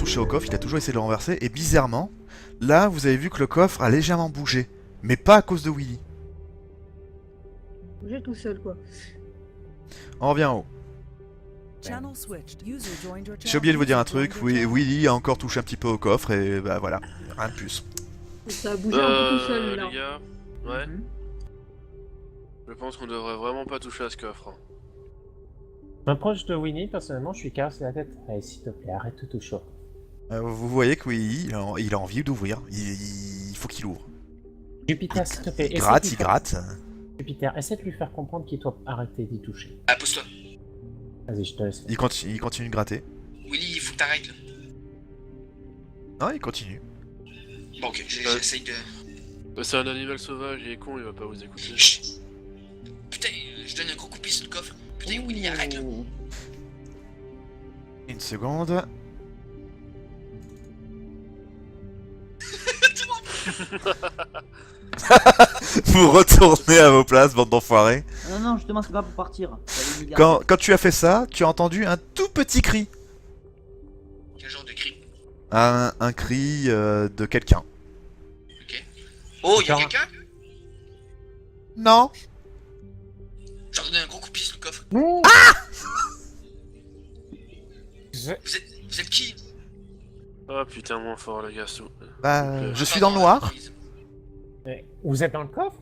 touché au coffre, il a toujours essayé de le renverser, et bizarrement, là, vous avez vu que le coffre a légèrement bougé. Mais pas à cause de Willy. J'ai tout seul, quoi. On revient en haut. J'ai oublié de vous dire un truc, Willy a encore touché un petit peu au coffre, et bah voilà, rien de plus. Ça a bougé un peu tout seul, là. Les gars, ouais. Mhm. Je pense qu'on devrait vraiment pas toucher à ce coffre. Hein. Je m'approche de Winnie, personnellement, je lui caresse la tête. Allez, s'il te plaît, arrête de toucher. Vous voyez que Willy, il a envie d'ouvrir. Il faut qu'il ouvre. Jupiter, s'il te plaît, Il gratte, il gratte. Jupiter, essaie de lui faire comprendre qu'il doit arrêter d'y toucher. Ah, pousse-toi. Vas-y, je te laisse. Il continue de gratter. Willy, il faut que t'arrêtes là. Non, il continue. Bon, ok, j'essaye de. Bah, c'est un animal sauvage, il est con, il va pas vous écouter. Chut. Putain, je donne un gros coup de pied sur le coffre. Putain, Willy, arrête là. Une seconde. Vous retournez à vos places, bande d'enfoirés. Non, non, justement, c'est pas pour partir. Quand tu as fait ça, tu as entendu un tout petit cri. Quel genre de cri? Un cri de quelqu'un. Ok. Oh, y'a Genre- quelqu'un? Non. J'en donne un gros coup de pied sur le coffre. Vous êtes qui? Oh putain, moins fort, les gars. Bah, je suis Attends, dans le noir. Vous êtes dans le coffre?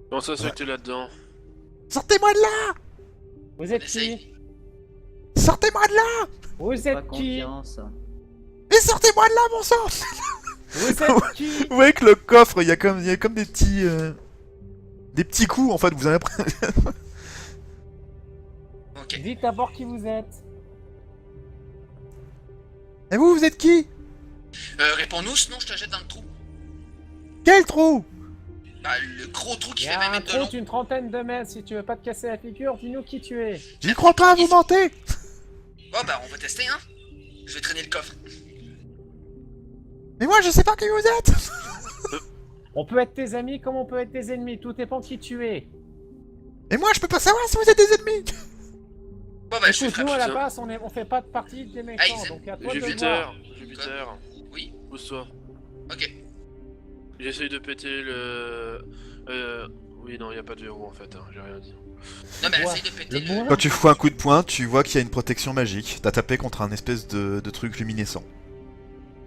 Comment ça se fait que t'es là-dedans? Sortez-moi de là. Vous êtes Essaye. qui? Sortez-moi de là. Vous Pas êtes qui? confiance. Mais sortez-moi de là, bon sang. Vous êtes qui? Vous voyez que le coffre, il y a comme des petits... des petits coups, en fait, vous en avez pris. Ok. Dites d'abord qui vous êtes. Et vous êtes qui? Réponds-nous, sinon je te jette dans le trou. Quel trou? Bah, le gros trou qui Il y fait a 20 un mètres de trou long. d'une trentaine de mètres. Si tu veux pas te casser la figure, dis-nous qui tu es. J'y crois pas, vous mentez. Oh, bah, on va tester, hein. Je vais traîner le coffre. Mais moi, je sais pas qui vous êtes. On peut être tes amis comme on peut être tes ennemis. Tout dépend qui tu es. Et moi, je peux pas savoir si vous êtes des ennemis. Bon, bah, je vais Écoute, nous à frapper. la base, on fait pas de partie des méchants. Hey, Donc à toi de Jupiter, voir. Jupiter, Oui. pousse-toi. Ok. J'essaye de péter le... Oui, non, y a pas de verrou en fait, hein, j'ai rien dit. Non, mais bois. essaye de péter Le le. bois. Quand tu fous un coup de poing, tu vois qu'il y a une protection magique. T'as tapé contre un espèce de truc luminescent.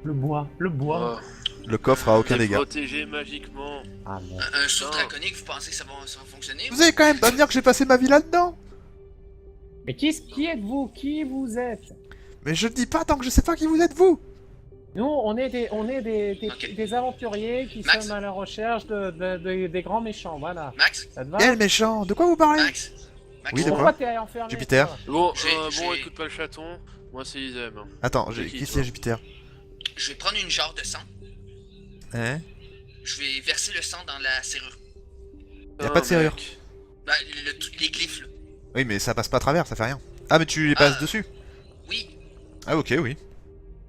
Le bois. Le bois. Oh, Le coffre a aucun t'es dégât. protégé magiquement. Ah non. Un saut Non. draconique, vous pensez que ça va fonctionner? Vous allez quand même pas me dire que j'ai passé ma vie là-dedans. Mais qui êtes-vous? Qui vous êtes? Mais je dis pas tant que je sais pas qui vous êtes, vous. Nous, on est des Ok. des aventuriers qui Max. sommes à la recherche des grands méchants, voilà. Max? Ça te va? Quel méchant. De quoi vous parlez? Max? Max? Oui, de Pourquoi quoi t'es enfermé? Jupiter. toi Bon, J'ai- bon, j'ai- écoute pas le chaton, moi c'est Isem. Attends, C'est qui, qu'est-ce qu'il y toi a, Jupiter? Je vais prendre une jarre de sang. Hein? Je vais verser le sang dans la serrure. Y a pas de serrure. Mec. Bah, les glyphes, là. Oui, mais ça passe pas à travers, ça fait rien. Ah, mais tu les passes Ah. dessus. Oui. Ah, ok, oui.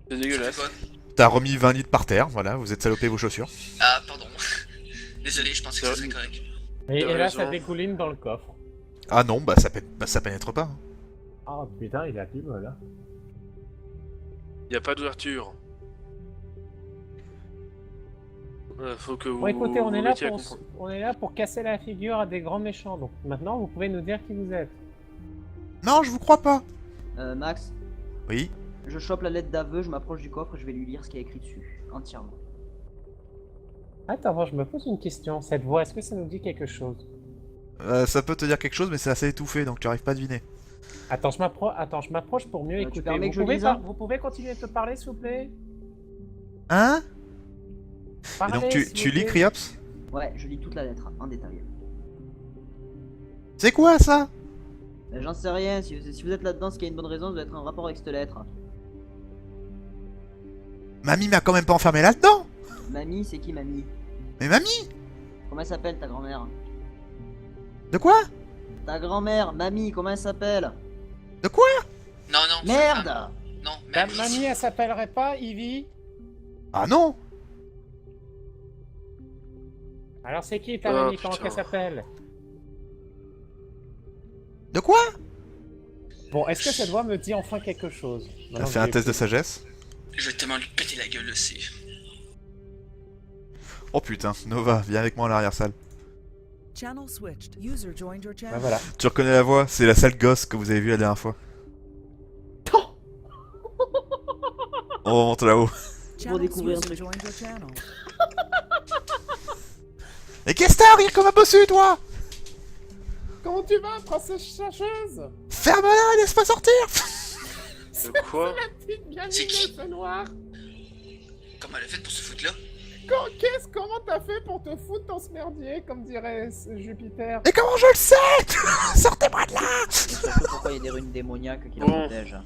C'est Ça fait dégueulasse. quoi? T'as remis 20 litres par terre, voilà, vous êtes salopé vos chaussures. Ah, pardon. Désolé, je pensais que ça serait correct. Et T'as là, raison. ça dégouline dans le coffre. Ah non, bah ça pénètre pas. Ah putain, il a du bol là. Y a pas d'ouverture. Faut que vous. Bon, écoutez, vous mettiez à comprendre. on est là pour casser la figure à des grands méchants. Donc maintenant, vous pouvez nous dire qui vous êtes. Non, je vous crois pas. Max, Oui. je chope la lettre d'aveu, je m'approche du coffre et je vais lui lire ce qu'il y a écrit dessus, entièrement. Attends, je me pose une question. Cette voix, est-ce que ça nous dit quelque chose? Ça peut te dire quelque chose, mais c'est assez étouffé, donc tu arrives pas à deviner. Attends, je m'approche pour mieux Tu écouter. permets que je pouvez lise, hein vous pouvez continuer de te parler, s'il vous plaît? Hein? Et Parlez, donc s'il tu vous lis plaît. Criops? Ouais, je lis toute la lettre, en détail. C'est quoi ça? J'en sais rien, si vous êtes là-dedans, c'est qu'il y a une bonne raison, ça doit être un rapport avec cette lettre. Mamie m'a quand même pas enfermé là-dedans. Mamie, c'est qui mamie? Mais mamie? Comment elle s'appelle ta grand-mère? De quoi? Ta grand-mère, mamie, comment elle s'appelle? De quoi? Non, non. Merde! Non, Ta mamie. mamie, elle s'appellerait pas Ivy? Ah non. Alors c'est qui ta Oh, mamie? putain. Comment qu'elle s'appelle? De quoi? Bon, est-ce que cette voix me dit enfin quelque chose? T'as fait un test de sagesse? Je vais tellement lui péter la gueule aussi. Oh putain, Nova, viens avec moi à l'arrière-salle. Channel switched. User joined your Bah channel. voilà. Tu reconnais la voix? C'est la sale gosse que vous avez vue la dernière fois. On monte là-haut. Channel découvrir un user truc. joined your channel. Et qu'est-ce que t'as à rire comme un bossu, toi? Comment tu vas, princesse chercheuse? Ferme-la, laisse-moi sortir. De quoi? Petite C'est qui noire. Comment elle a fait pour se foutre là? Comment t'as fait pour te foutre dans ce merdier, comme dirait Jupiter? Et comment je le sais? Sortez-moi de là. Et surtout pourquoi il y a des runes démoniaques qui la Bon. protègent.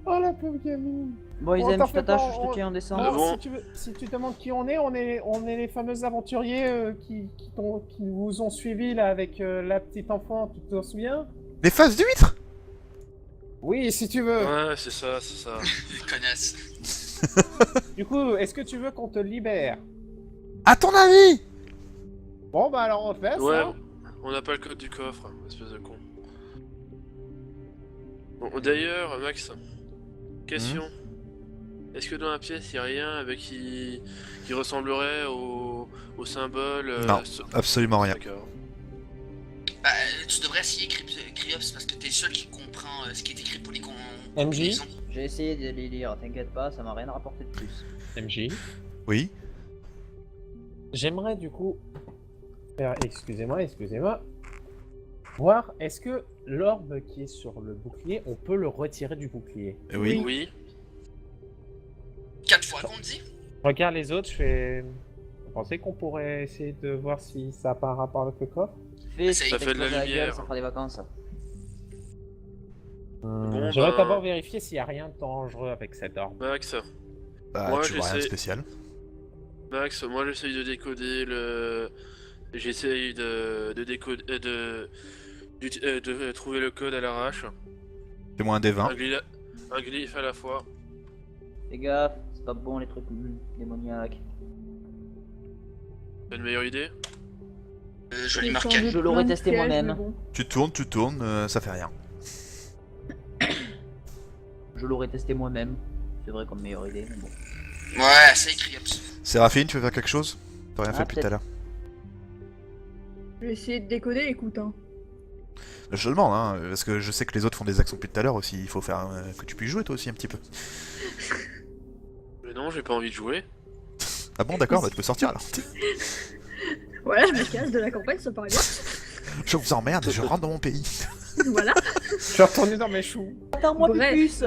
Oh la pauvre gamine. Bon, Isem, t'en tu fais t'attaches pas, ou je te tiens en descendant? Ah bon si tu demandes qui on est les fameux aventuriers qui vous ont suivis là avec la petite enfant, tu te souviens? Les faces d'huîtres? Oui, si tu veux. Ouais, c'est ça, c'est ça. Connasse. Du coup, est-ce que tu veux qu'on te libère? À ton avis? Bon, bah alors on fait Ouais, ça. on n'a pas le code du coffre, espèce de con. Bon, d'ailleurs, Max, question. Est-ce que dans la pièce, il y a rien avec qui ressemblerait au symbole Non. Absolument rien. D'accord. Bah, tu devrais essayer Criops parce que t'es le seul qui comprend ce qui est écrit pour les MJ? combinaisons. J'ai essayé de les lire, t'inquiète pas, ça m'a rien rapporté de plus. MJ. Oui. J'aimerais du coup faire, excusez-moi, voir est-ce que l'orbe qui est sur le bouclier, on peut le retirer du bouclier. Oui. Oui. 4 fois qu'on le dit? Je regarde les autres, je fais. Vous pensez qu'on pourrait essayer de voir si ça a pas un rapport avec le coffre? Fais, Ça si fait de la t'exploses gueule, lumière. ça fera des vacances. Bon, J'aimerais ben- d'abord vérifier s'il n'y a rien de dangereux avec cette orbe. Max, Bah, Moi, tu vois rien de j'essaie- spécial. moi j'essaye de décoder le. J'essaye de décoder. De trouver le code à l'arrache. Fais-moi un des 20. Un glyphe à la fois. Fais gaffe, c'est pas bon les trucs démoniaques. T'as une meilleure idée? Joli Ils sont marquage. de Je l'aurais plein de testé pièges, moi-même. mais bon. Tu tournes, ça fait rien. Je l'aurais testé moi-même. C'est vrai comme meilleure idée, mais bon. Ouais, c'est Criops. Séraphine, tu veux faire quelque chose? T'as rien Ah, fait depuis tout à l'heure. Je vais essayer de décoder, écoute, hein. Je te demande, hein, parce que je sais que les autres font des actions depuis tout à l'heure aussi. Il faut faire que tu puisses jouer toi aussi un petit peu. Mais non, j'ai pas envie de jouer. Ah bon, d'accord, bah tu peux sortir alors. Voilà, je me casse de la campagne, ça paraît bien. Je vous emmerde, je rentre dans mon pays. Voilà. Je suis retourné dans mes choux. Attends-moi, Bref. Pipus.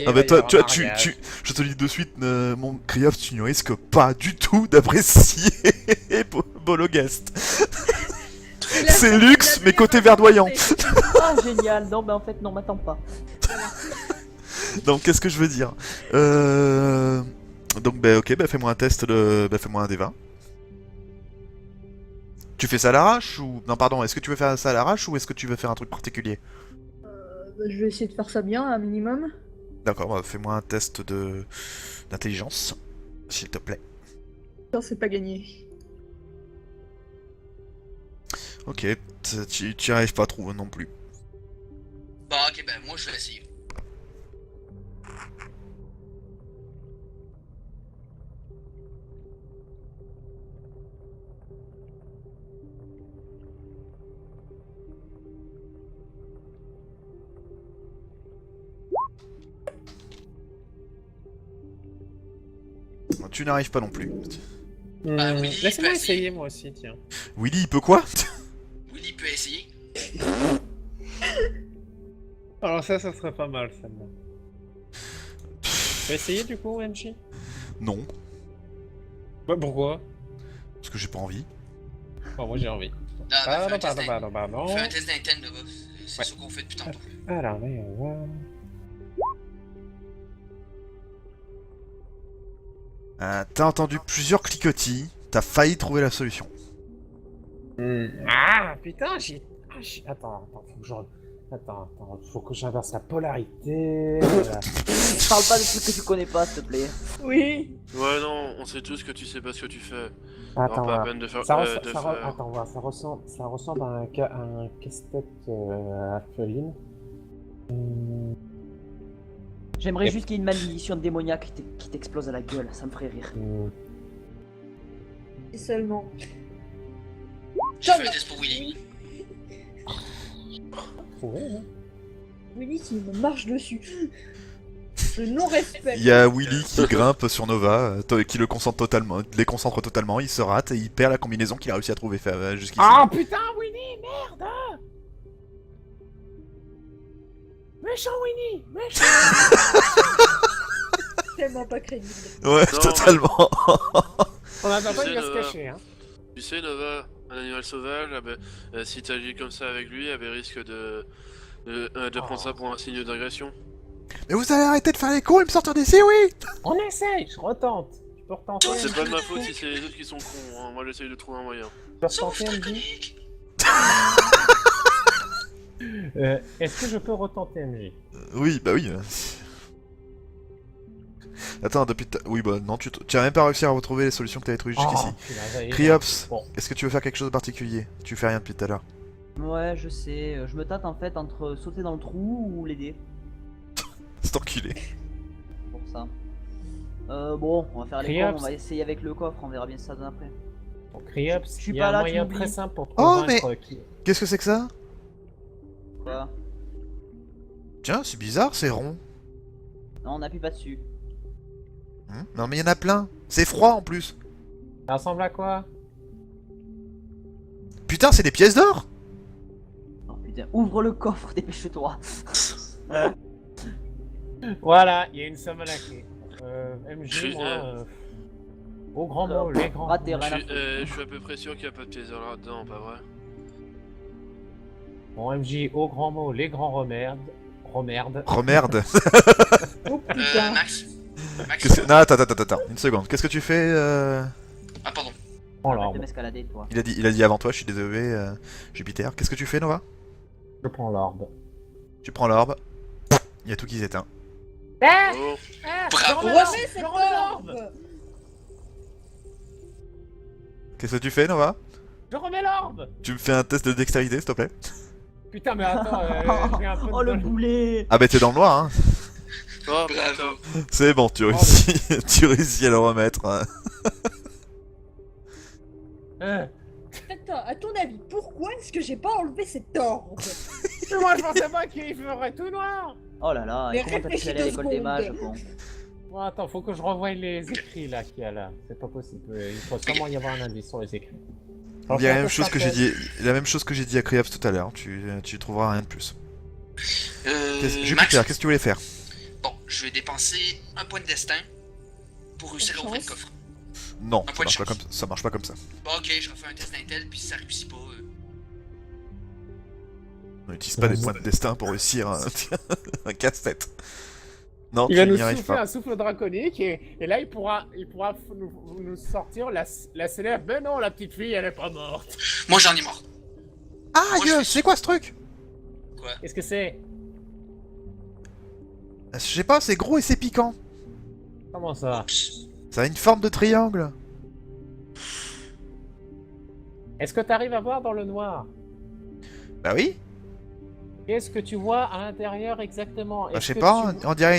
Ah bah toi, je te dis de suite, mon Kriov, tu ne risques pas du tout d'apprécier Bologast. C'est luxe, mais côté verdoyant. Ah, génial. Non, bah en fait, non, m'attends pas. Donc qu'est-ce que je veux dire Donc bah ok, bah fais-moi un test de... Bah fais-moi un des 20. Tu fais ça à l'arrache ou... Non pardon, est-ce que tu veux faire ça à l'arrache ou est-ce que tu veux faire un truc particulier? Je vais essayer de faire ça bien, un minimum. D'accord, bah fais-moi un test de... d'intelligence, s'il te plaît. Non, c'est pas gagné. Ok, tu y arrives pas trop non plus. Bah, ok, bah, moi je vais essayer. Tu n'arrives pas non plus. Bah, oui, Laissez-moi bah, essayer moi aussi, tiens. Willy, il peut quoi? Willy peut essayer. Alors ça serait pas mal celle-là. Tu vas essayer du coup, MJ? Non, Bah pourquoi? parce que j'ai pas envie. Bon, moi j'ai envie. Ah, bah, fais un test Pardon. Fais un test d'interne là-bas. C'est Ouais. ce qu'on fait depuis tantôt. Alors, mais on va... T'as entendu plusieurs cliquetis, t'as failli trouver la solution. Ah putain, Attends, faut que j'inverse la polarité. Voilà. Parle pas de trucs que tu connais pas, s'il te plaît. Oui. Ouais, non, on sait tous que tu sais pas ce que tu fais. Attends, pas la voir. peine de faire. Ça, de ça, faire- attends, voir. Ça ressemble à un casse-tête à Feline. J'aimerais Et- juste qu'il y ait une malédiction démoniaque qui t'explose à la gueule, ça me ferait rire. Et seulement. Je fais un test pour Willy. Trouvé, hein. Willy qui me marche dessus. Le non-respect. Il y a Willy qui grimpe sur Nova, qui le concentre totalement, déconcentre totalement, il se rate et il perd la combinaison qu'il a réussi à trouver jusqu'ici. Ah putain, Winnie, merde! Méchant Winnie, méchant! Tellement pas crédible. Ouais, Non, totalement. On attend Tu pas sais, qu'il va se Nova. cacher, hein. Tu sais, Nova, un animal sauvage, ah ben, si t'agis comme ça avec lui, il risque de prendre ça pour un signe d'agression. Mais vous allez arrêter de faire les cons et me sortir d'ici, oui! On essaye, je retente. Tu peux retenter. C'est pas de ma faute si c'est les autres qui sont cons, hein. Moi j'essaye de trouver un moyen. Tu peux Sauf retenter, MJ. Draconic. Est-ce que je peux retenter, MJ? Oui, bah oui. Attends, depuis oui, bah non, tu as même pas réussi à retrouver les solutions que t'avais trouvées jusqu'ici. Putain, Criops, Bon. est-ce que tu veux faire quelque chose de particulier? Tu fais rien depuis tout à l'heure. Ouais, je sais, je me tâte en fait entre sauter dans le trou ou l'aider. C'est enculé. Pour ça. Bon, on va faire les Criops. cons, on va essayer avec le coffre, on verra bien ça donne après. Donc, Criops, Je suis il y pas a là, un tu moyen m'oublies. très simple pour te Oh, convaincre qui... Qu'est-ce que c'est que ça? Quoi? Tiens, c'est bizarre, c'est rond. Non, on appuie pas dessus. Non mais il y en a plein. C'est froid en plus. Ça ressemble à quoi? Putain, c'est des pièces d'or? Oh putain, ouvre le coffre, dépêche-toi. Voilà, il y a une somme à la clé. MJ, Je suis, moi... Au grand mot, les grands raté, mots. rien à Je suis à peu près sûr qu'il n'y a pas de pièces là-dedans, pas vrai? Bon, MJ, au grand mot, les grands remmerdes. Remerde. Remerde. Oh putain. Max. Max. Non, attends, une seconde. Qu'est-ce que tu fais Ah, pardon. Oh Arrête là, de m'escalader, toi. il a dit avant toi, je suis désolé, Jupiter. Qu'est-ce que tu fais, Nova? je prends l'orbe. Tu prends l'orbe. Il y a tout qui s'éteint. Oh, Bravo. Remets cette orbe. Qu'est-ce que tu fais, Nova? Je remets l'orbe. Tu me fais un test de dextérité, s'il te plaît? Putain, mais attends, j'ai un peu de... Oh le boulet! Ah bah t'es dans le noir, hein. oh Bravo. putain. C'est bon, tu réussis, tu réussis à le remettre. Hein. Attends, à ton avis, pourquoi est-ce que j'ai pas enlevé cette orbe? Mais moi, je pensais pas qu'il ferait tout noir. Oh là là, Mais et comment t'as pu réfléchis aller à 2 l'école des mages, secondes. con? Bon, attends, faut que je revoie les écrits là qu'il y a là. C'est pas possible. Il faut sûrement y avoir un indice sur les écrits. Il y a la même chose que j'ai dit, la même chose que j'ai dit à Criops tout à l'heure. Tu trouveras rien de plus. Jupiter, Max. qu'est-ce que tu voulais faire? Bon, je vais dépenser un point de destin pour réussir à ouvrir le chance. coffre. Non, Un ça point de marche pas chance. comme ça marche pas comme ça. Bon, ok, je refais un test d'intel, puis si ça réussit pas. On n'utilise pas des points de destin pour réussir un casse-tête. Non, Il tu va nous n'y arrives souffler pas. un souffle draconique et là il pourra nous sortir la célèbre. Mais non, la petite fille, elle est pas morte. Moi, j'en ai marre. Ah, Moi, je Dieu, fais- c'est quoi ce truc? Qu'est-ce que c'est? Je sais pas, c'est gros et c'est piquant. Comment ça? Oups. Ça a une forme de triangle. Est-ce que t'arrives à voir dans le noir? Bah oui. Qu'est-ce que tu vois à l'intérieur exactement? Bah, je Est-ce sais que pas, tu- on dirait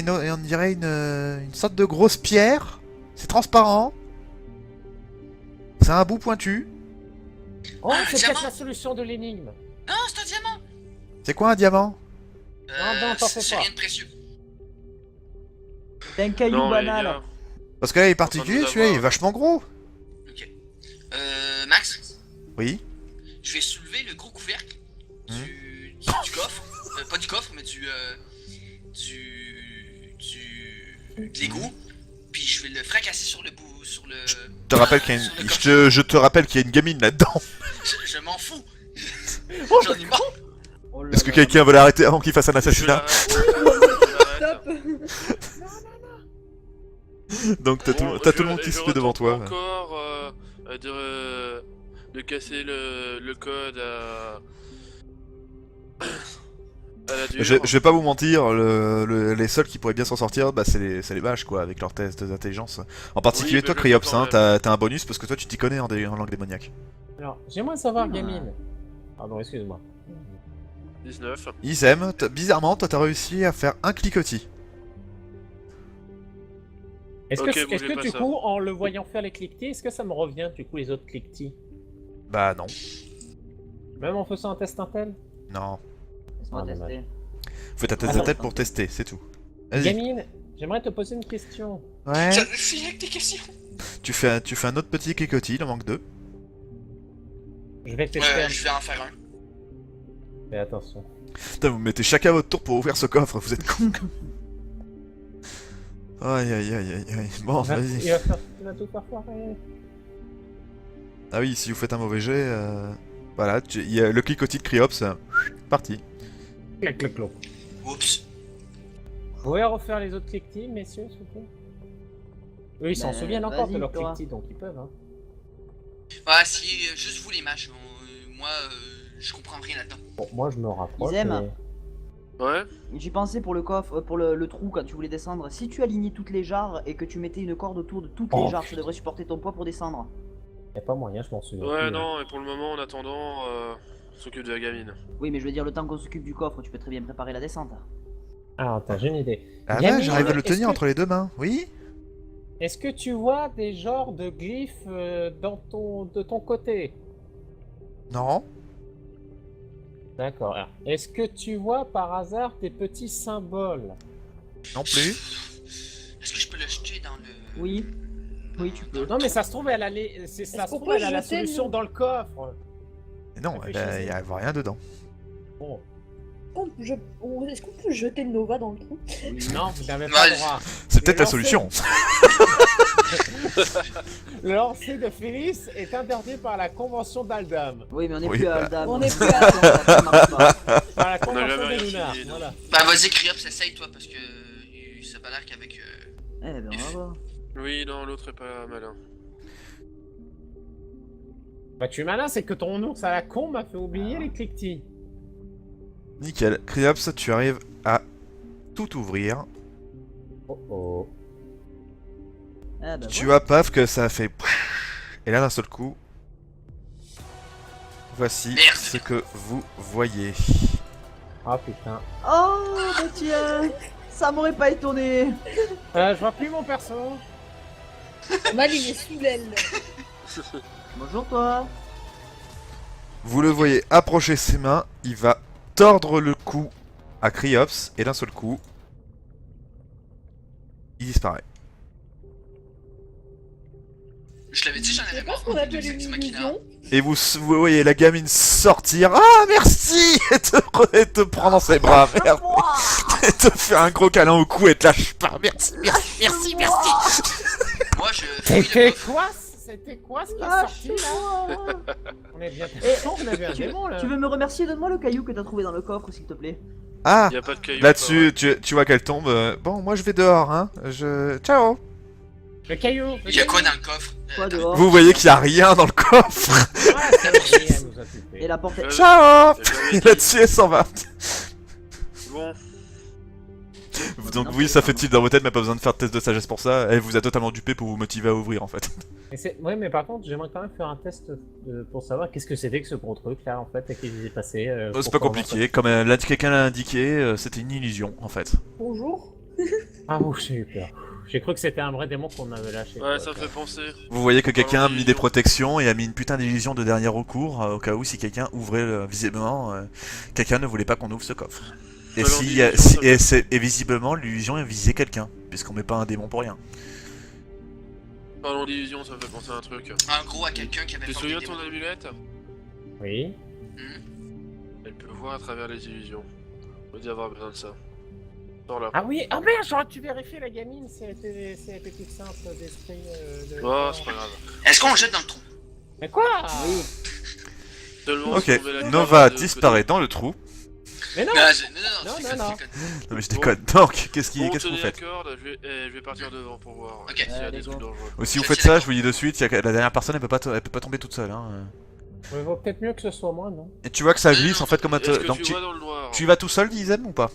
une sorte de grosse pierre. C'est transparent. Ça a un bout pointu. Oh, Ah, c'est diamant. peut-être la solution de l'énigme. Non, c'est un diamant. C'est quoi un diamant? non, t'en fais C'est pas. rien de précieux. C'est un caillou Non, les banal. gars. Parce que là il est Enfin, particulier, nous celui-là il est avoir- vachement gros. Ok. Max, Oui. je vais soulever le gros couvercle du coffre. Pas du coffre, mais de l'égout. Puis je vais le fracasser sur le bout. Sur le. Je te rappelle qu'il y a sur le une... coffre. je te rappelle qu'il y a une gamine là-dedans. Je m'en fous. J'en ai marre. Oh là Est-ce que là. quelqu'un veut l'arrêter avant qu'il fasse un Je assassinat? l'arrête. Stop. Donc t'as Bon, tout le monde qui je se fait devant retente toi. Encore de casser le code À la dure. Je vais pas vous mentir, les seuls qui pourraient bien s'en sortir, bah c'est les mages quoi, avec leurs tests d'intelligence. En particulier Oui, toi mais je Cryops, sais quand hein, même. t'as un bonus parce que toi tu t'y connais en langue démoniaque. Alors, j'aimerais savoir, gamine. Pardon, excuse-moi. 19. Isem, bizarrement toi t'as réussi à faire un cliquetis. Est-ce Ok, que, bougez pas du ça. coup, en le voyant faire les cliquetis, est-ce que ça me revient du coup les autres cliquetis? Bah non, Même en faisant un test intel? non. Laisse-moi Ah, tester. Fais ta test Ah, de non. tête pour tester, c'est tout. Vas-y. Gamine, j'aimerais te poser une question. Ouais. Je suis avec tes questions. Tu fais un autre petit cliquetis, il en manque 2. Je vais tester un Je vais en faire un. Fais attention. Putain, vous mettez chacun votre tour pour ouvrir ce coffre, vous êtes con. Aïe aïe aïe aïe aïe. Bon, vas-y. Il va tout faire foirer. Ah oui, si vous faites un mauvais jet, voilà, il y a le cliquetis de Cryops, parti. Clac, clac, clac. Oups. Vous pouvez refaire les autres cliquetis, messieurs, s'il vous plaît? Eux, ils s'en Ben, souviennent encore de vas-y, leurs toi. cliquetis, donc ils peuvent, hein. Ah si, juste vous les mages. Moi, je comprends rien là-dedans. Bon, moi, je me rapproche. Ils aiment. et- Ouais. J'y pensais pour le coffre, pour le trou quand tu voulais descendre. Si tu alignais toutes les jarres et que tu mettais une corde autour de toutes Oh, les jarres, ça devrait supporter ton poids pour descendre. Y a pas moyen, je m'en souviens. Ouais, plus, hein. non, et pour le moment, en attendant, on s'occupe de la gamine. Oui, mais je veux dire, le temps qu'on s'occupe du coffre, tu peux très bien préparer la descente. Ah, attends, j'ai une idée. Ah Gamine, ouais, j'arrive à le est-ce tenir que- entre les deux mains, oui. Est-ce que tu vois des genres de glyphes de ton côté? Non. D'accord. Alors, est-ce que tu vois par hasard des petits symboles? Non plus. Est-ce que je peux le jeter dans le... Oui. Oui, tu peux. Non, mais ça se trouve, ça se Est-ce qu'on trouve, peut elle a la jeter solution le- dans le coffre. Mais non, il y a rien dedans. Bon. Est-ce qu'on peut jeter le Nova dans le trou? Non, vous n'avez pas le Ouais. droit. C'est peut-être la lancer- solution. Le lancer de Félix est interdit par la convention d'Aldam. Oui, mais on est Oui, plus bah. à Aldam. On est plus à- Ça marche pas. Par la On a convention jamais des rien Lunars. fini, non. Voilà. Bah vas-y, Cryops, essaye toi, parce que... ça a pas l'air qu'avec... Eh ben, on va voir. Oui, non, l'autre est pas malin. Bah, tu es malin, c'est que ton ours à la con m'a fait oublier les cliquetis. Nickel. Cryops, tu arrives à tout ouvrir. Oh oh. Ah, bah, Tu vois, paf, que ça a fait... Et là, d'un seul coup... Voici Merde. ce que vous voyez. Ah putain. Oh, bah tiens. Ça m'aurait pas étonné. Je vois plus mon perso. Mal, il est sous l'aile. Bonjour, toi. Vous le voyez approcher ses mains, il va tordre le cou à Cryops, et d'un seul coup... Il disparaît. Je l'avais dit, j'en C'est avais pas marre. ce qu'on appelle de une cette machine-là. illusion. Et vous voyez la gamine sortir. Ah, merci. Et te prendre dans ses bras, merde. Et te faire un gros câlin au cou et te lâche pas. Merci, merci, merci. Moi, je fouille le C'était coffre. quoi? C'était quoi ce qui est Ah, sorti là? On est bien content, on avait un démon là. Tu veux me remercier? Donne-moi le caillou que t'as trouvé dans le coffre, s'il te plaît. Ah, Y a pas de caillou. là-dessus, tu vois qu'elle tombe. Bon, moi je vais dehors, hein. Ciao. Le caillou. le Il y a quoi caillou. dans le coffre? Quoi dehors? Vous voyez qu'il y a rien dans le coffre. Ah, ça y est, elle nous a tués. Et la porte est... Ciao. Et Et là-dessus, elle s'en va. Bon, Donc oui, ça fait tilt dans vos têtes, mais pas besoin de faire de test de sagesse pour ça. Elle vous a totalement dupé pour vous motiver à ouvrir, en fait. Ouais, mais par contre, j'aimerais quand même faire un test pour savoir qu'est-ce que c'était que ce gros truc là en fait, et qui s'est passé. C'est pas compliqué. Comme quelqu'un l'a indiqué, c'était une illusion, en fait. Bonjour. Ah, ouf, j'ai eu peur. J'ai cru que c'était un vrai démon qu'on avait lâché. ouais, ça me fait penser. Vous voyez que quelqu'un a mis des d'illusion. protections et a mis une putain d'illusion de dernier recours au cas où si quelqu'un ouvrait visiblement quelqu'un ne voulait pas qu'on ouvre ce coffre. Et Parlant si, d'illusion, si- ça et, c'est- et visiblement l'illusion visait quelqu'un puisqu'on met pas un démon pour rien. Parlons d'illusion, ça me fait penser à un truc. En gros, à quelqu'un qui avait Tu te porté souviens des de ton amulette? Oui. Elle peut voir à travers les illusions. On dit avoir besoin de ça. Dans là. Ah oui, ah merde, j'aurais dû vérifier la gamine si elle était toute simple d'esprit. Oh, c'est pas grave. Est-ce qu'on le jette dans le trou? Mais quoi? Oui. Seulement Ok, si on met la Nova corde de disparaît dans le trou. Mais non. Non, Non, je déconne, non. je déconne. Non mais je déconne. Donc, qu'est-ce Bon, que vous tenez la faites? corde, je vais partir devant pour voir Ok. s'il y a Allez, des trucs go. dangereux. Si vous Je faites tiens ça, la je vous dis de suite, la dernière personne elle peut pas tomber toute seule. Hein. Il vaut peut-être mieux que ce soit moi, non? Et tu vois que ça glisse en fait comme un... Est-ce que Donc tu vois dans le noir? tu y vas tout seul, Izem, ou pas?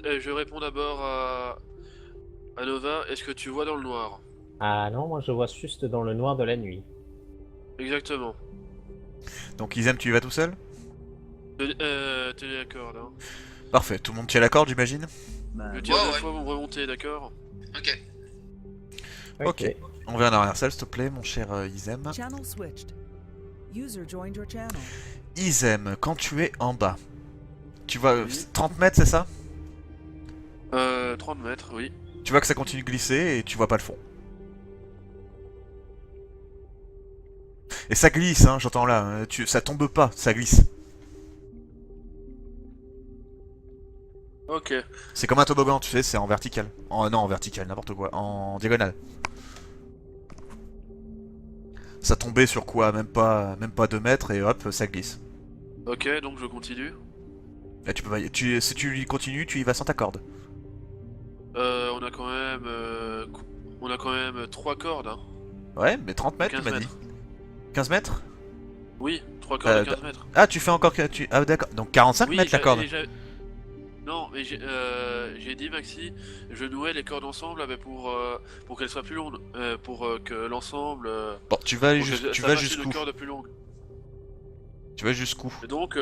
Je réponds d'abord à Nova. Est-ce que tu vois dans le noir? Ah non, moi je vois juste dans le noir de la nuit. Exactement. Donc Izem, tu y vas tout seul? Tenez la corde, hein. Parfait, tout le monde tient la corde, j'imagine? Bah, Je tire Ouais, deux ouais. fois, vous me remontez, d'accord? Ok. Ok. On va en arrière-salle, s'il te plaît, mon cher Izem. Channel switched. User joined your channel. Izem, quand tu es en bas, tu vois 30 mètres, c'est ça? 30 mètres, oui. Tu vois que ça continue de glisser et tu vois pas le fond. Et ça glisse, hein, j'entends là. Ça tombe pas, ça glisse. Ok. C'est comme un toboggan, tu sais, c'est en vertical. Non, en vertical, n'importe quoi. En diagonale. Ça tombait sur quoi? Même pas 2 mètres et hop, ça glisse. Ok, donc je continue. Et tu peux, si tu y continues, tu y vas sans ta corde. On a quand même 3 cordes, hein. Ouais, mais 30 mètres, tu 15 m'as dit. mètres. 15 mètres? Oui, 3 cordes de 15 mètres. Ah, tu fais encore... Ah, d'accord. Donc 45 Oui, mètres la corde. Non, mais j'ai dit, Maxi, je nouais les cordes ensemble pour qu'elles soient plus longues. Pour que l'ensemble... Bon, tu vas pour que ça tu vas fasse jusqu'où? une corde plus longue. Tu vas jusqu'où? Et donc,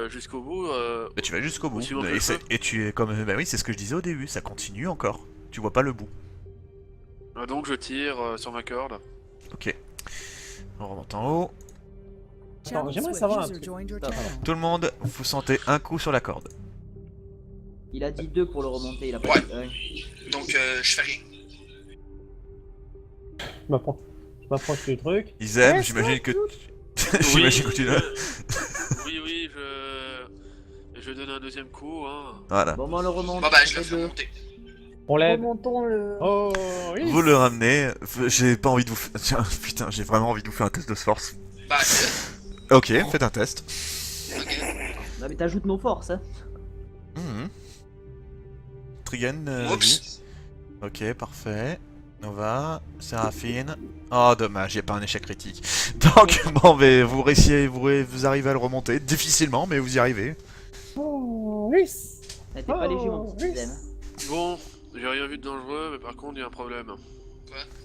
jusqu'au bout... Bah, tu vas jusqu'au bout. aussi loin que Et, le feu. et tu es comme... Bah oui, c'est ce que je disais au début, ça continue encore. Tu vois pas le bout. donc je tire sur ma corde. Ok. On remonte en haut. Attends, Channel j'aimerais switched. savoir un User truc. joined your Attends, channel. Tout le monde, vous sentez un coup sur la corde. Il a dit 2 pour le remonter, il a pas Ouais. dit 1. Donc je fais rien. Je m'approche du truc. Izem, Ouais, j'imagine que... Oui, j'imagine que tu l'as. oui, je donne un deuxième coup, hein. Voilà. Bon, moi on le remonte. Bon bah je ça la fait fais 2. remonter. On l'aide. Remontons le... Oh, oui. Vous le ramenez. J'ai pas envie de vous faire... Tiens, putain, j'ai vraiment envie de vous faire un test de force. Bah Ok, faites un test. ok. Non, mais t'ajoutes nos forces, hein. Mhm. Trigen, Oups. ok, parfait. Nova, Séraphine. Oh, dommage, y a pas un échec critique. Donc, bon, mais vous réussissez, vous arrivez à le remonter. Difficilement, mais vous y arrivez. Oh, oui. Eh, t'es pas léger, mon Oh, petit oui. Izem. Bon, j'ai rien vu de dangereux, mais par contre, il y a un problème.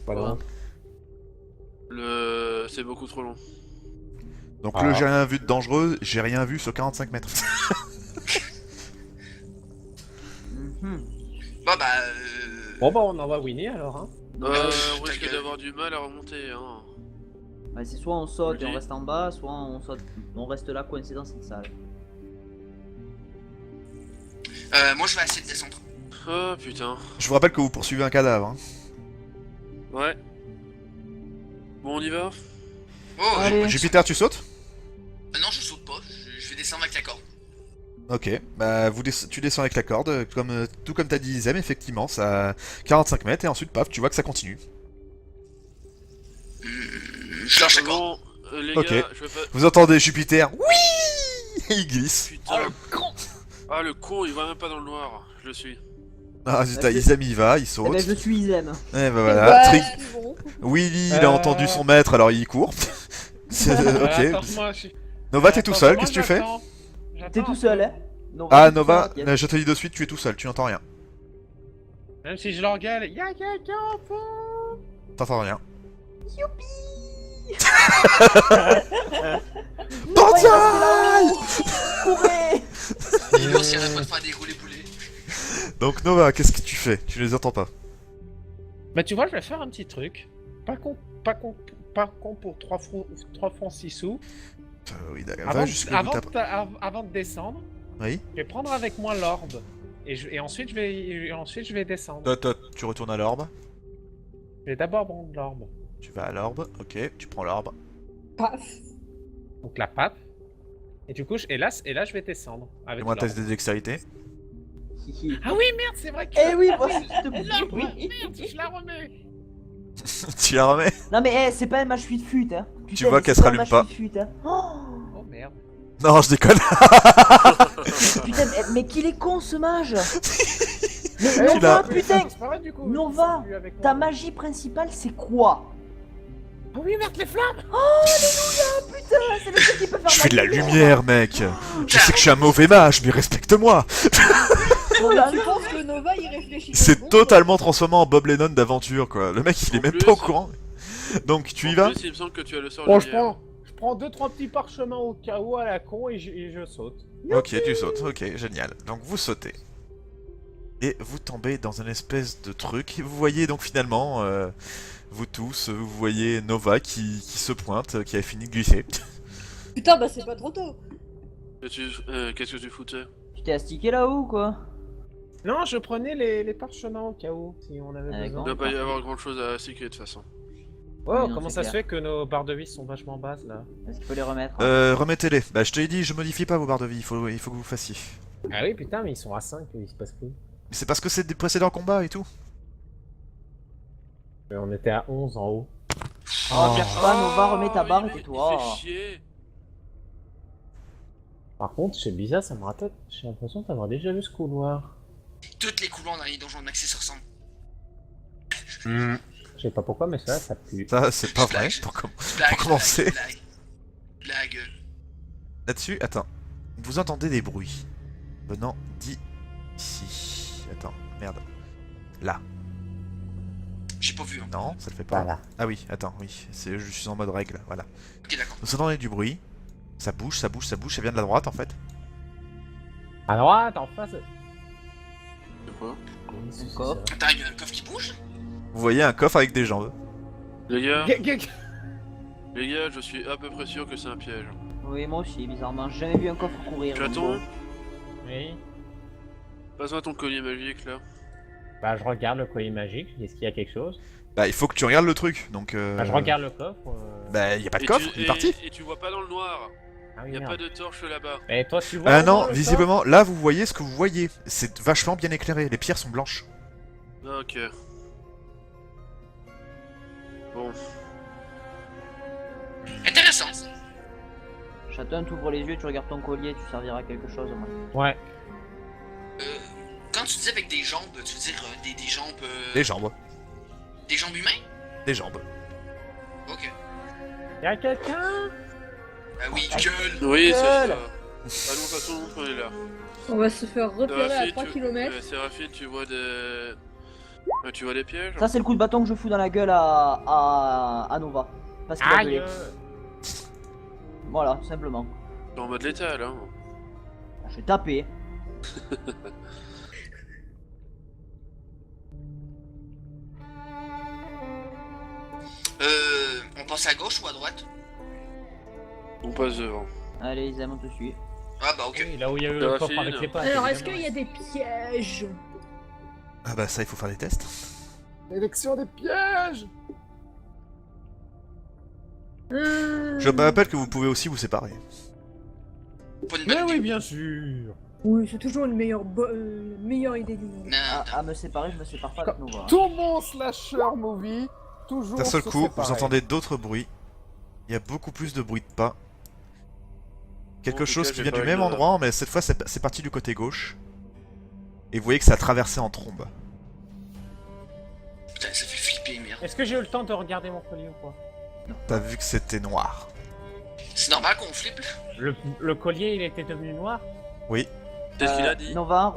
Voilà. C'est beaucoup trop long. Donc, Ah. le j'ai rien vu de dangereux, j'ai rien vu sur 45 mètres. Mhm. Bon bah Bon, bah, on envoie Winnie alors, hein. On ta risque gueule. d'avoir du mal à remonter, hein. Bah, c'est soit on saute et on Ok. reste en bas, soit on reste là coincé dans cette salle. moi je vais essayer de descendre. Oh putain. Je vous rappelle que vous poursuivez un cadavre. Hein. Ouais. Bon, on y va? Oh Allez. Jupiter, tu sautes? non je saute pas, je vais descendre avec la corde. Ok, bah tu descends avec la corde, tout comme t'as dit Izem, effectivement, ça 45 mètres et ensuite paf, tu vois que ça continue. Je lâche la corde. Bon, les Ok. gars, je vais pas... Vous entendez Jupiter, oui, il glisse. Putain. Ah, le con, il va même pas dans le noir. Je le suis. Ah zut, Izem il va, il Eh saute. ben, je suis Izem. Et bah voilà, Ouais, Trig- bon. Willy il a entendu son maître alors il court. Ok. Attends, moi, Nova t'es tout Attends, seul, moi, qu'est-ce que tu fais? j'attends. T'es J'attends. tout seul, hein. Ah t'es tout Nova, seul, t'inquiète. je te dis de suite, tu es tout seul, tu n'entends rien. Même si je leur gueule, y'a quelqu'un au fond. T'entends rien. Bataille. Courez. Et lui aussi arrête pas de faire des roulés poulets. Donc Nova, qu'est-ce que tu fais? Tu les entends pas. Bah, tu vois, je vais faire un petit truc. Pas con pour 3 francs 6 sous. Oui d'accord, va jusqu'au bout de ta... Avant de descendre, Oui. je vais prendre avec moi l'orbe. Et ensuite, je vais descendre. Tu retournes à l'orbe. Je vais d'abord prendre l'orbe. Tu vas à l'orbe, ok, tu prends l'orbe. Paf. Donc la pape. Et du coup, et là, je vais descendre. Avec Fais-moi un test l'orbe. de dextérité. Ah oui, merde, c'est vrai que... Eh oui, moi, je te L'orbe, oui. merde, je la remets. Tu la remets? Non mais c'est pas un match fut hein. Putain, vois mais qu'elle c'est se un rallume match pas. fut, hein. Oh Oh merde. Non, je déconne. putain, mais qu'il est con ce mage. Mais Tu Nova, l'as- putain. C'est pas vrai, du coup. Nova, Plus avec moi. Ta magie principale, c'est quoi? Ah oui, merde, les flammes! Putain, c'est le seul qui peut faire Je fais de la lumière, mec. Je sais que je suis un mauvais mage, mais respecte-moi. Oh là Tu là. penses que Nova il réfléchit Il s'est comme bon, totalement transformé en Bob Lennon d'aventure, quoi. Le mec, il est En même plus- pas au courant. Donc, tu y En vas? plus, il me semble que tu as le sort Bon, lumière. je prends 2-3 petits parchemins au cas où à la con et je saute. Ok, tu sautes. Ok, génial. Donc, vous sautez. Et vous tombez dans une espèce de truc. Vous voyez donc finalement, vous tous, vous voyez Nova qui se pointe, qui a fini de glisser. Putain, bah c'est pas trop tôt. Qu'est-ce que tu foutais? Tu t'es astiqué là-haut ou quoi? Non, je prenais les parchemins au cas où, si on avait Avec Il besoin. ne doit pas y avoir grand chose à cycler de toute façon. Oh, Oui, non, comment c'est ça se clair. fait que nos barres de vie sont vachement basses là? Est-ce qu'il faut les remettre? Remettez-les. Bah, je te l'ai dit, je modifie pas vos barres de vie. Il faut que vous fassiez. Ah oui, putain, mais ils sont à 5, il se passe quoi? C'est parce que c'est des précédents combats et tout. On était à 11 en haut. Oh, cherche pas, Nova, remets ta barre et il tais-toi. fait chier. Par contre, chez Bizarre, ça me rappelle. J'ai l'impression d'avoir déjà vu ce couloir. Toutes les couloirs dans les donjons de Maxis se ressemblent. Je sais pas pourquoi, mais ça, ça pue. Ça, c'est pas vrai. Blague. Pour commencer. Blague. Là-dessus, attends. Vous entendez des bruits venant d'ici. Attends, merde. Là. J'ai pas vu. Hein. Non, ça le fait pas. Voilà. Ah oui, attends, oui. Je suis en mode règle, voilà. Ok, d'accord. Vous entendez du bruit. Ça bouge, ça bouge, ça bouge. Ça vient de la droite en fait. À droite, en face. C'est quoi? Un coffre. Attends, il y a un coffre qui bouge? Vous voyez un coffre avec des jambes. Les gars, Gek. je suis à peu près sûr que c'est un piège. Oui, moi aussi, bizarrement. J'ai jamais vu un coffre courir. donc Chaton, bon. Oui. passe-moi ton collier magique là. Bah, je regarde le collier magique. Est-ce qu'il y a quelque chose? Bah, il faut que tu regardes le truc. Donc. Bah, je regarde le coffre. Bah, y a pas de Et coffre, tu- il est parti. Et tu vois pas dans le noir. Ah oui, Y a merde. pas de torche là-bas. Et toi, tu vois? Ah au non, moins, le visiblement, là vous voyez ce que vous voyez. C'est vachement bien éclairé. Les pierres sont blanches. Ah, ok. Bon. Intéressant. Chaton, t'ouvres les yeux, tu regardes ton collier, tu serviras à quelque chose au moins. coffre? Ouais. Quand tu dis avec des jambes, tu veux dire des jambes. Des jambes. Des jambes humains? Des jambes. Ok. Y'a quelqu'un? Ah oui, gueule! Oui, c'est ça. Gueule. Allons, passons, on est là. On va se faire repérer à Séraphine, 3 km. Séraphine, tu vois des... tu vois des pièges? Ça, c'est le coup de bâton que je fous dans la gueule à Nova. Parce qu'il a Aïe! gueulé. Voilà, tout simplement. T'es en mode létal, hein. Je vais taper. On passe à gauche ou à droite? On passe devant. Allez, Isam, on te suit. Ah bah ok. Oui, là où il y a eu le coffre Séraphine. avec les pattes. Alors, est-ce évidemment. qu'il y a des pièges? Ah bah ça, il faut faire des tests. Élection des pièges. Je me rappelle que vous pouvez aussi vous séparer. Pas une Mais bonne oui, idée. bien sûr. Oui, c'est toujours une meilleure idée du monde. Non, non. À me séparer, je me sépare pas avec Nova. hein. Tout mon slasher movie, toujours. D'un seul se coup, séparer. vous entendez d'autres bruits. Il y a beaucoup plus de bruit de pas. Quelque En tout chose cas, qui j'ai vient pas du eu même de- endroit, mais cette fois c'est parti du côté gauche. Et vous voyez que ça a traversé en trombe. Putain, ça fait flipper, merde. Est-ce que j'ai eu le temps de regarder mon collier ou pas? T'as vu que c'était noir. C'est normal qu'on flippe là? Le collier, il était devenu noir? Oui. C'est ce qu'il a dit. Nova,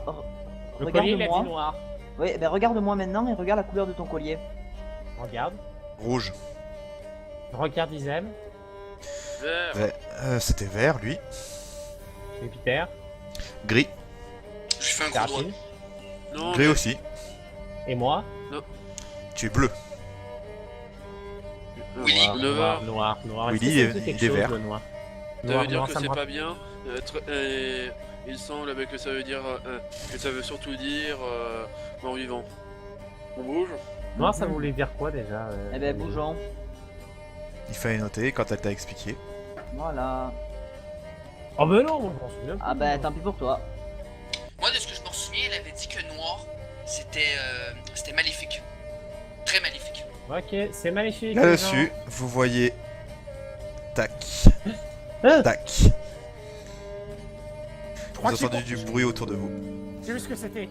Le collier, il a dit regarde-moi. noir. Oui, ben regarde-moi maintenant et regarde la couleur de ton collier. Regarde. Rouge. Regarde Isem. Vert. C'était vert, lui. Jupiter. Gris. Je fais un coup droit. Séraphine. Non, Gris mais- aussi. Et moi? Tu es bleu. Willy. Noir. Willy, Est-ce que ça me dit il quelque est chose, vert. le noir? Ça veut dire Noir, que ça me c'est rappelle- pas bien. Il semble avec que ça veut dire que ça veut surtout dire mort vivant. On bouge. Noir, ça voulait dire quoi déjà? Eh ben, bougeons. Il fallait noter quand elle t'a expliqué. Voilà. Oh ben non, moi je m'en souviens. Ah ben, tant pis pour toi. Moi, de ce que je m'en souviens, elle avait dit que noir, c'était maléfique. Très maléfique. Ok, c'est maléfique. Là-dessus, vous voyez... Tac. Hein Tac. crois Vous qu'il entendez du bruit autour de vous. J'ai vu ce que c'était.